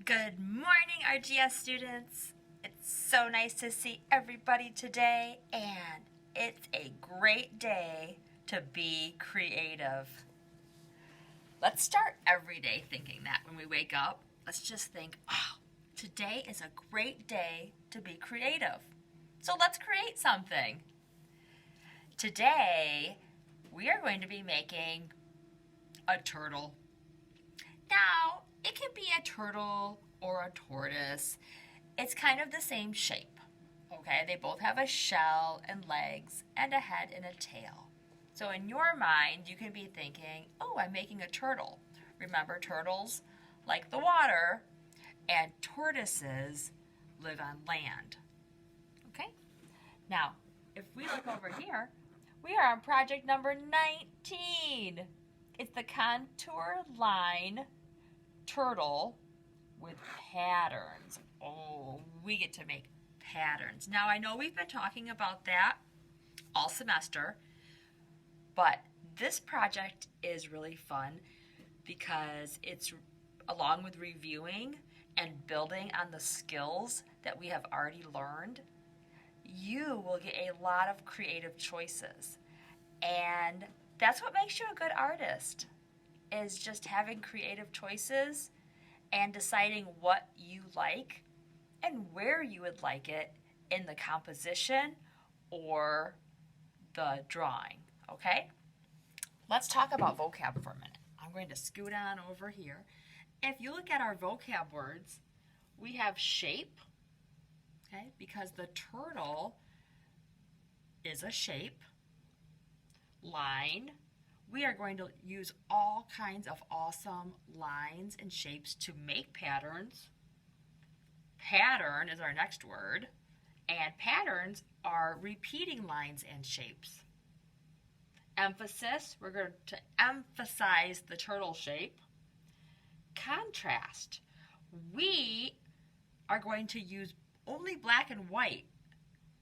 Good morning, RGS students. It's so nice to see everybody today, and it's a great day to be creative. Let's start every day thinking that when we wake up. Let's just think, oh, today is a great day to be creative. So let's create something. Today, we are going to be making a turtle. Now, it can be a turtle or a tortoise. It's kind of the same shape, okay? They both have a shell and legs and a head and a tail. So in your mind, you can be thinking, oh, I'm making a turtle. Remember, turtles like the water, and tortoises live on land, okay? Now, if we look over here, we are on project number 19. It's the contour line turtle with patterns. Oh, we get to make patterns. Now, I know we've been talking about that all semester, but this project is really fun because it's along with reviewing and building on the skills that we have already learned. You will get a lot of creative choices, and that's what makes you a good artist, is just having creative choices and deciding what you like and where you would like it in the composition or the drawing, okay? Let's talk about vocab for a minute. I'm going to scoot on over here. If you look at our vocab words, we have shape, okay, because the turtle is a shape. Line. We are going to use all kinds of awesome lines and shapes to make patterns. Pattern is our next word, and patterns are repeating lines and shapes. Emphasis, we're going to emphasize the turtle shape. Contrast, we are going to use only black and white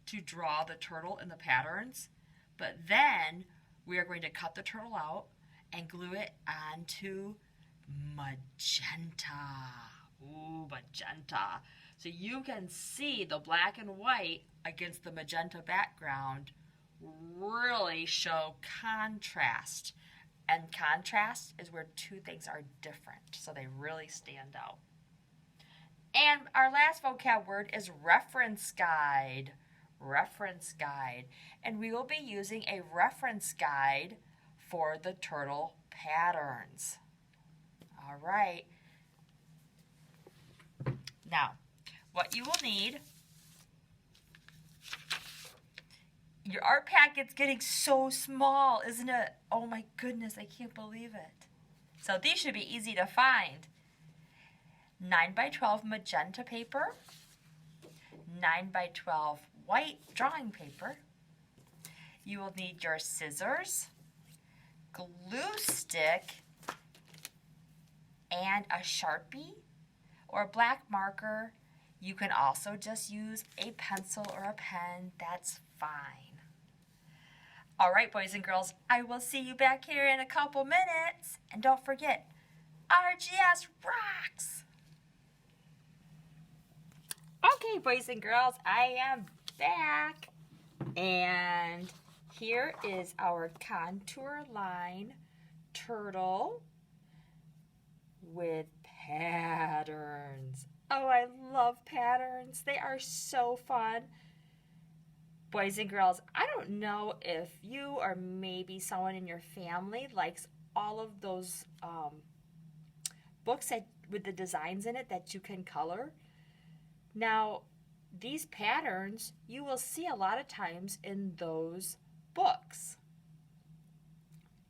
to draw the turtle in the patterns, but then we are going to cut the turtle out and glue it onto magenta. Ooh, magenta. So you can see the black and white against the magenta background really show contrast. And contrast is where two things are different, so they really stand out. And our last vocab word is reference guide. Reference guide, and we will be using a reference guide for the turtle patterns. All right. Now, what you will need, your art packet's getting so small, isn't it? Oh my goodness, I can't believe it. So these should be easy to find. 9x12 magenta paper, 9x12 white drawing paper. You will need your scissors, glue stick, and a Sharpie or a black marker. You can also just use a pencil or a pen. That's fine. All right, boys and girls, I will see you back here in a couple minutes. And don't forget, RGS rocks! Okay, boys and girls, I am back, and here is our contour line turtle with patterns. Oh, I love patterns. They are so fun. Boys and girls, I don't know if you or maybe someone in your family likes all of those books with the designs in it that you can color. Now, these patterns you will see a lot of times in those books.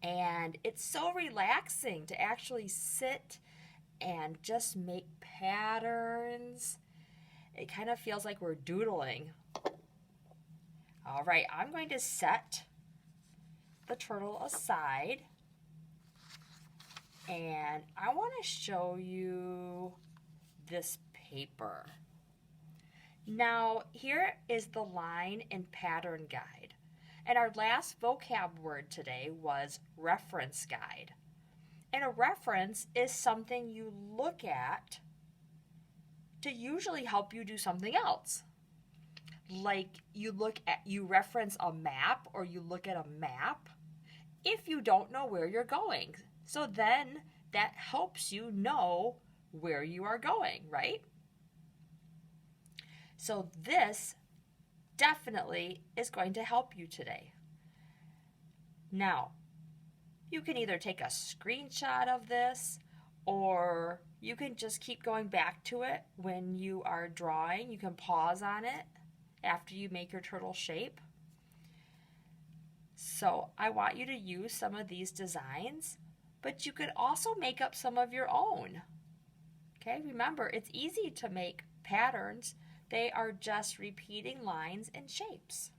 And it's so relaxing to actually sit and just make patterns. It kind of feels like we're doodling. All right, I'm going to set the turtle aside. And I want to show you this paper. Now, here is the line and pattern guide. And our last vocab word today was reference guide. And a reference is something you look at to usually help you do something else. Like you reference a map or you look at a map if you don't know where you're going. So then that helps you know where you are going, right? So this definitely is going to help you today. Now, you can either take a screenshot of this or you can just keep going back to it when you are drawing. You can pause on it after you make your turtle shape. So I want you to use some of these designs, but you could also make up some of your own. Okay, remember, it's easy to make patterns. They are just repeating lines and shapes.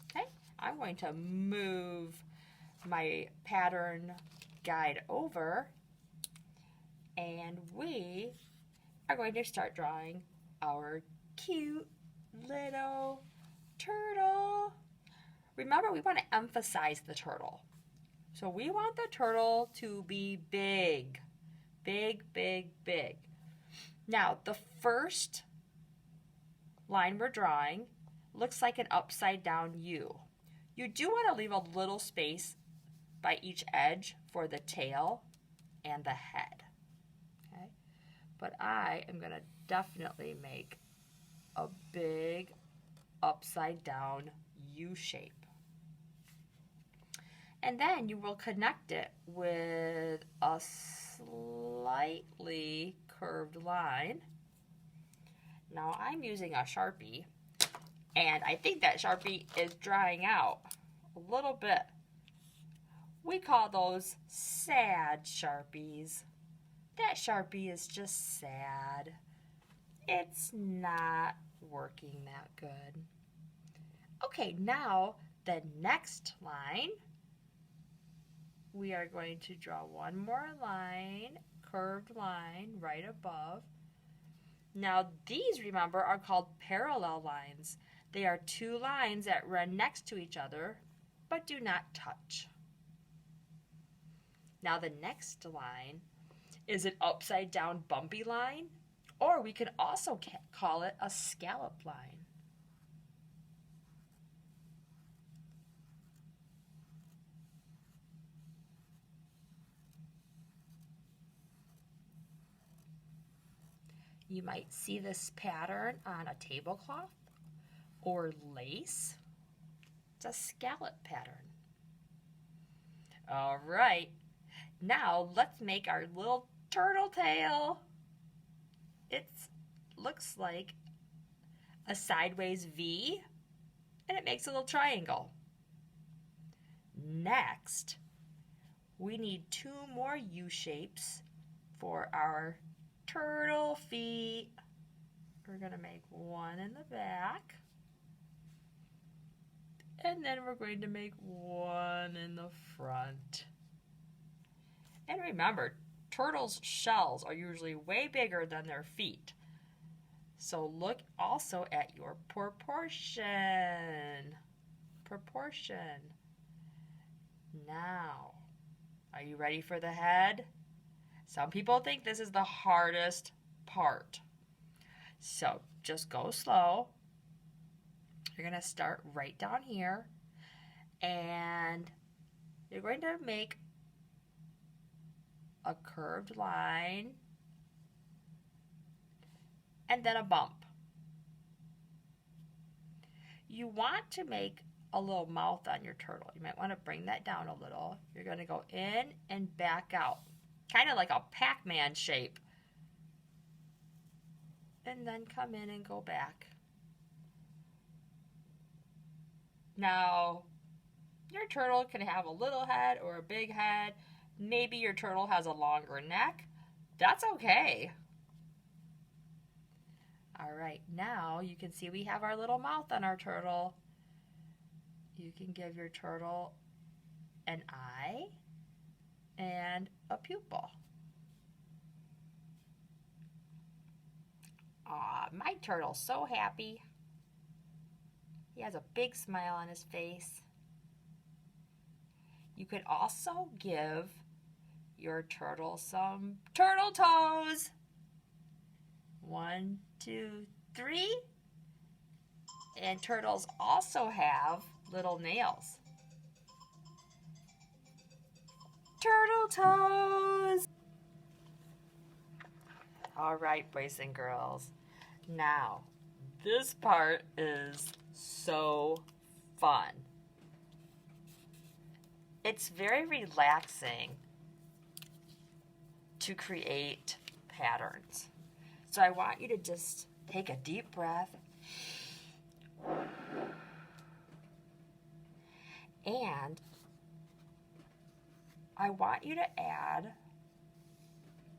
Okay, I'm going to move my pattern guide over, and we are going to start drawing our cute little turtle. Remember, we want to emphasize the turtle. So we want the turtle to be big. Big, big, big. Now, the first line we're drawing looks like an upside down U. You do want to leave a little space by each edge for the tail and the head. Okay? But I am going to definitely make a big upside down U shape. And then you will connect it with a slightly curved line. Now I'm using a Sharpie, and I think that Sharpie is drying out a little bit. We call those sad Sharpies. That Sharpie is just sad. It's not working that good. Okay, now the next line, we are going to draw one more line, curved line right above. Now these, remember, are called parallel lines. They are two lines that run next to each other but do not touch. Now the next line is an upside down bumpy line, or we can also call it a scallop line. You might see this pattern on a tablecloth or lace. It's a scallop pattern. All right, now let's make our little turtle tail. It looks like a sideways V, and it makes a little triangle. Next, we need two more U shapes for our turtle feet. We're going to make one in the back, and then we're going to make one in the front. And remember, turtles' shells are usually way bigger than their feet. So look also at your proportion. Now, are you ready for the head? Some people think this is the hardest part. So just go slow. You're going to start right down here, and you're going to make a curved line and then a bump. You want to make a little mouth on your turtle. You might want to bring that down a little. You're going to go in and back out, kind of like a Pac-Man shape. And then come in and go back. Now, your turtle can have a little head or a big head. Maybe your turtle has a longer neck. That's okay. All right, now you can see we have our little mouth on our turtle. You can give your turtle an eye and a pupil. Aw, my turtle's so happy. He has a big smile on his face. You could also give your turtle some turtle toes. 1, 1, 2, 3. And turtles also have little nails. Turtle toes! All right, boys and girls. Now, this part is so fun. It's very relaxing to create patterns. So I want you to just take a deep breath and I want you to add,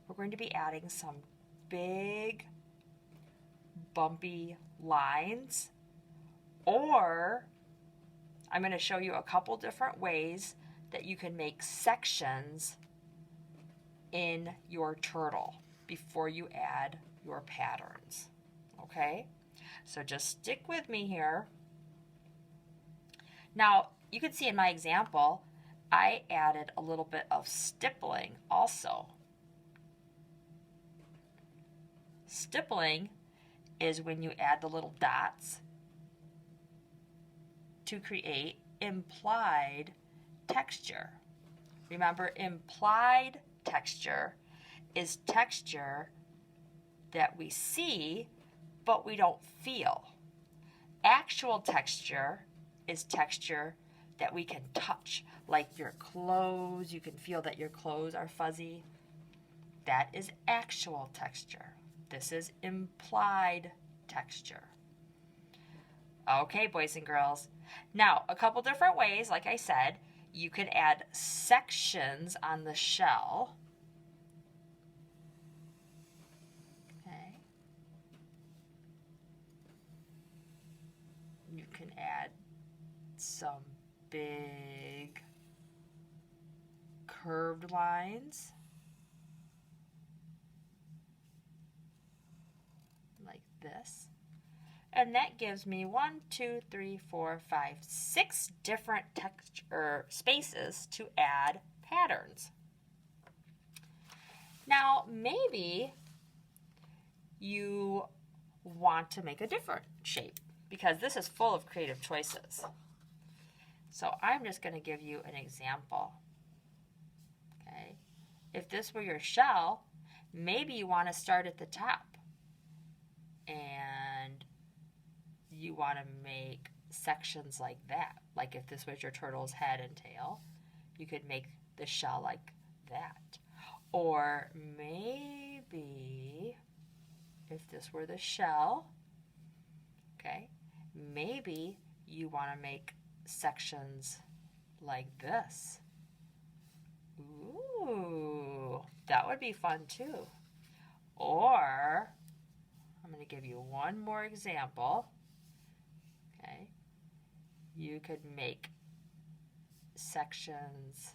we're going to be adding some big bumpy lines, or I'm going to show you a couple different ways that you can make sections in your turtle before you add your patterns. Okay? So just stick with me here. Now, you can see in my example, I added a little bit of stippling also. Stippling is when you add the little dots to create implied texture. Remember, implied texture is texture that we see but we don't feel. Actual texture is texture that we can touch, like your clothes. You can feel that your clothes are fuzzy. That is actual texture. This is implied texture. Okay, boys and girls. Now, a couple different ways, like I said, you could add sections on the shell. Okay. You can add some big curved lines like this. And that gives me 1, 2, 3, 4, 5, 6 different texture spaces to add patterns. Now, maybe you want to make a different shape because this is full of creative choices. So I'm just going to give you an example. Okay. If this were your shell, maybe you want to start at the top and you want to make sections like that. Like if this was your turtle's head and tail, you could make the shell like that. Or maybe if this were the shell, okay, maybe you want to make sections like this. Ooh, that would be fun too. Or, I'm going to give you one more example. Okay, you could make sections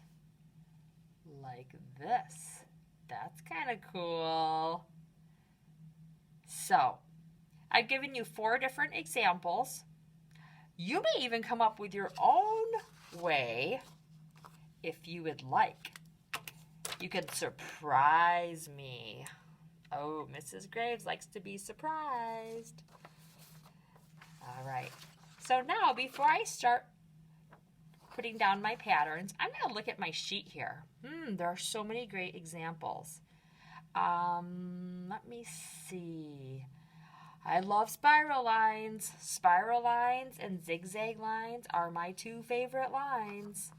like this. That's kind of cool. So, I've given you 4 different examples. You may even come up with your own way if you would like. You can surprise me. Oh, Mrs. Graves likes to be surprised. All right. So now, before I start putting down my patterns, I'm going to look at my sheet here. There are so many great examples. Let me see. I love spiral lines. Spiral lines and zigzag lines are my 2 favorite lines.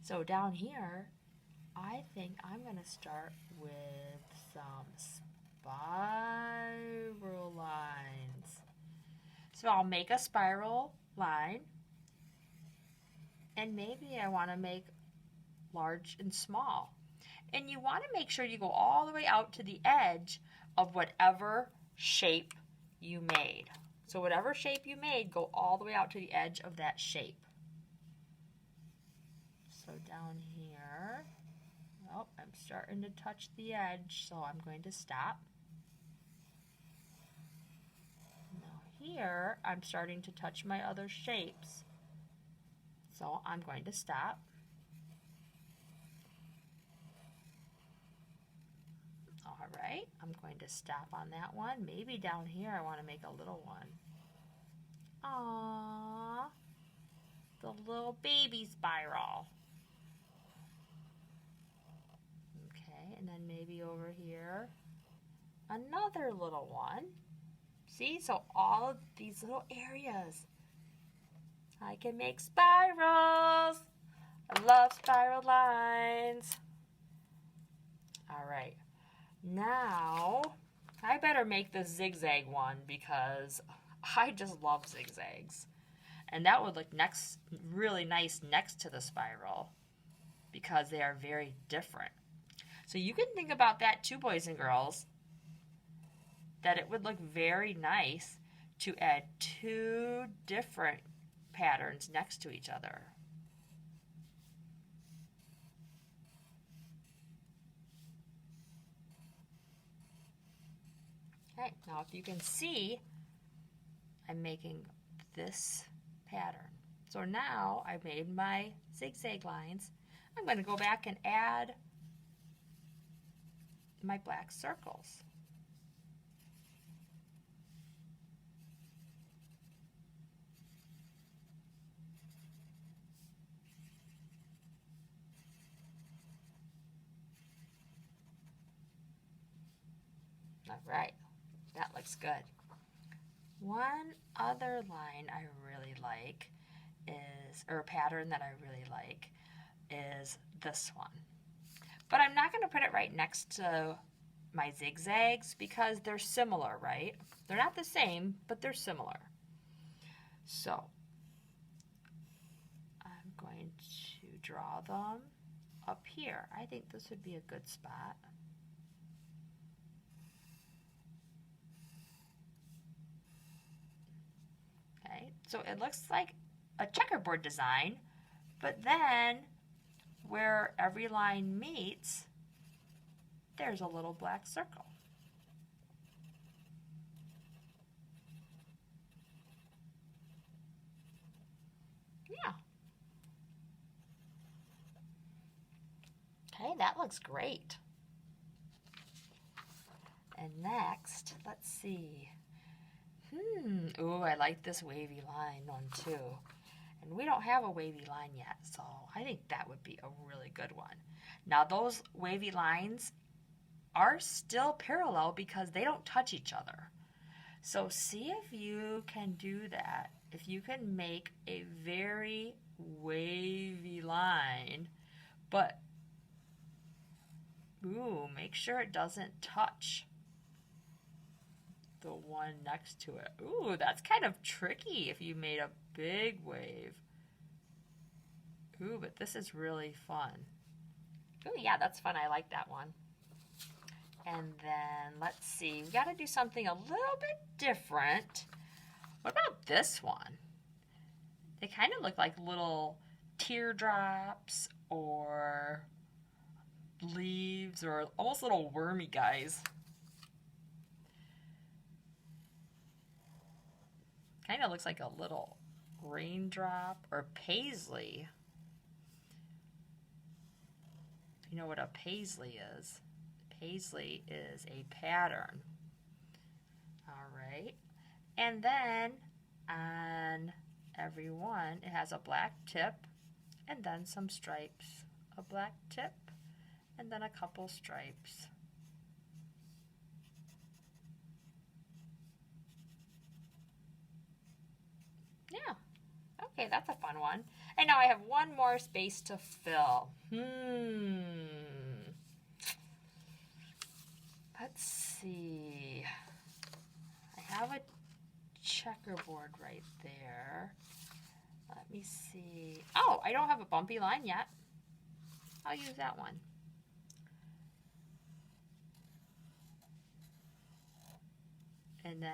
So down here, I think I'm going to start with some spiral lines. So I'll make a spiral line, and maybe I want to make large and small. And you want to make sure you go all the way out to the edge of whatever shape you made. So whatever shape you made, go all the way out to the edge of that shape. So down here, oh, I'm starting to touch the edge, so I'm going to stop. Now here, I'm starting to touch my other shapes, so I'm going to stop. All All right, I'm going to stop on that one. Maybe down here I want to make a little one. Aww, the little baby spiral. Okay, and then maybe over here, another little one. See, so all of these little areas, I can make spirals. I love spiral lines. All right, now I better make the zigzag one because I just love zigzags. And that would look really nice next to the spiral because they are very different. So you can think about that too, boys and girls, that it would look very nice to add two different patterns next to each other. Okay, now if you can see, I'm making this pattern. So now I've made my zigzag lines. I'm going to go back and add my black circles. All right, that looks good. One other line I really like is, or a pattern that I really like, is this one. But I'm not going to put it right next to my zigzags because they're similar, right? They're not the same, but they're similar. So I'm going to draw them up here. I think this would be a good spot. Okay, so it looks like a checkerboard design, but then where every line meets, there's a little black circle. Yeah. Okay, that looks great. And next, let's see. Ooh, I like this wavy line one too. And we don't have a wavy line yet, so I think that would be a really good one. Now those wavy lines are still parallel because they don't touch each other. So see if you can do that. If you can make a very wavy line, but make sure it doesn't touch the one next to it. Ooh, that's kind of tricky if you made a big wave. Ooh, but this is really fun. Ooh, yeah, that's fun. I like that one. And then, let's see. We got to do something a little bit different. What about this one? They kind of look like little teardrops or leaves or almost little wormy guys. Kind of looks like a little raindrop or paisley. You know what a paisley is? Paisley is a pattern. All right. And then on every one, it has a black tip and then some stripes. A black tip and then a couple stripes. Yeah. Okay, that's a fun one. And now I have one more space to fill. Let's see. I have a checkerboard right there. Let me see. Oh, I don't have a bumpy line yet. I'll use that one. And then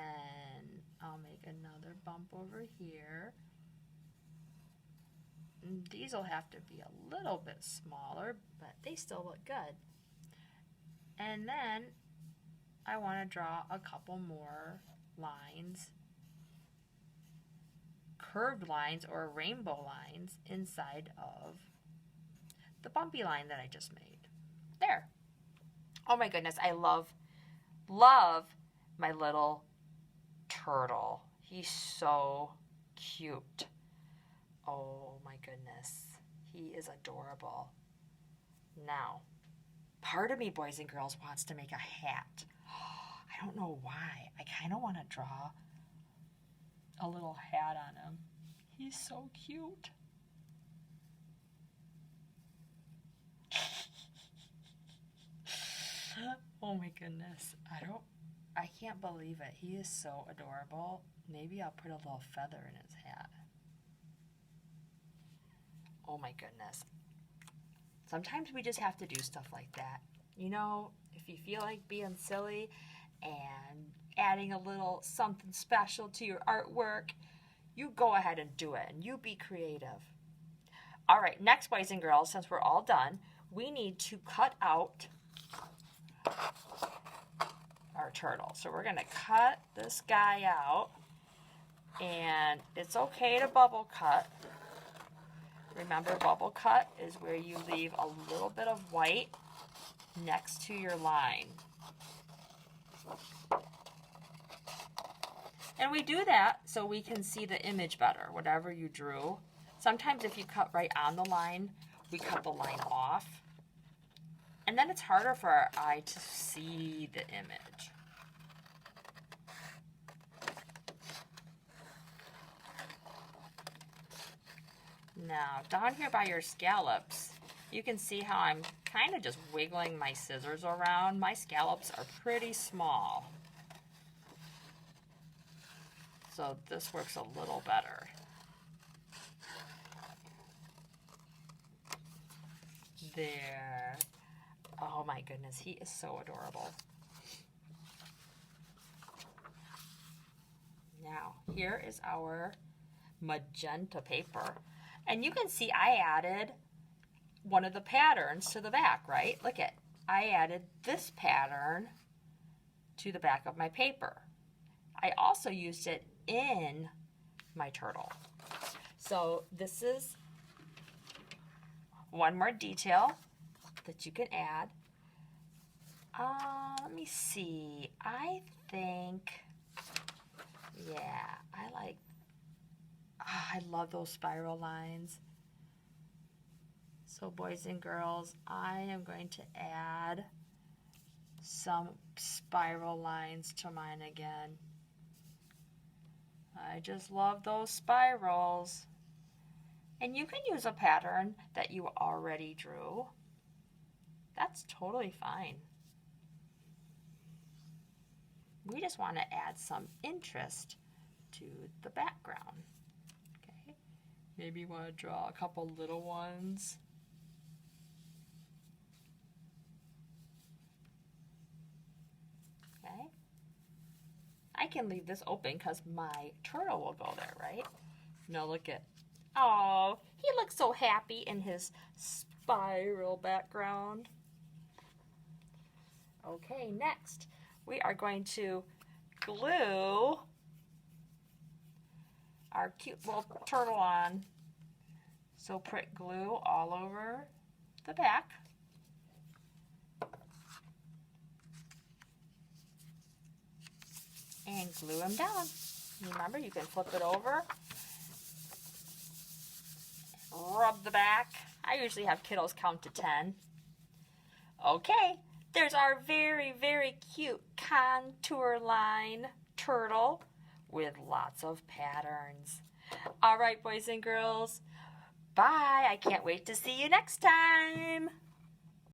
I'll make another bump over here. And these will have to be a little bit smaller, but they still look good. And then I want to draw a couple more lines, curved lines or rainbow lines inside of the bumpy line that I just made. There. Oh my goodness, I love love my little turtle. He's so cute. Oh my goodness. He is adorable. Now, part of me, boys and girls, wants to make a hat. I don't know why. I kind of want to draw a little hat on him. He's so cute. Oh my goodness. I can't believe it. He is so adorable. Maybe I'll put a little feather in his hat. Oh my goodness. Sometimes we just have to do stuff like that. You know, if you feel like being silly and adding a little something special to your artwork, you go ahead and do it, and you be creative. All right, next, boys and girls, since we're all done, we need to cut out our turtle. So we're going to cut this guy out, and it's okay to bubble cut. Remember, bubble cut is where you leave a little bit of white next to your line. And we do that so we can see the image better, whatever you drew. Sometimes if you cut right on the line, we cut the line off. And then it's harder for our eye to see the image. Now, down here by your scallops, you can see how I'm kind of just wiggling my scissors around. My scallops are pretty small. So this works a little better. There. Oh my goodness, he is so adorable. Now, here is our magenta paper. And you can see I added one of the patterns to the back, right? Look at, I added this pattern to the back of my paper. I also used it in my turtle. So this is one more detail that you can add. Let me see. I think, yeah, I love those spiral lines. So boys and girls, I am going to add some spiral lines to mine again. I just love those spirals. And you can use a pattern that you already drew. That's totally fine. We just want to add some interest to the background. Okay, maybe you want to draw a couple little ones. Okay, I can leave this open because my turtle will go there, right? Now look at, oh, he looks so happy in his spiral background. Okay, next we are going to glue our cute little turtle on. So put glue all over the back. And glue him down. Remember, you can flip it over, rub the back. I usually have kiddos count to 10. Okay, there's our very, very cute contour line turtle with lots of patterns. All right, boys and girls, bye. I can't wait to see you next time.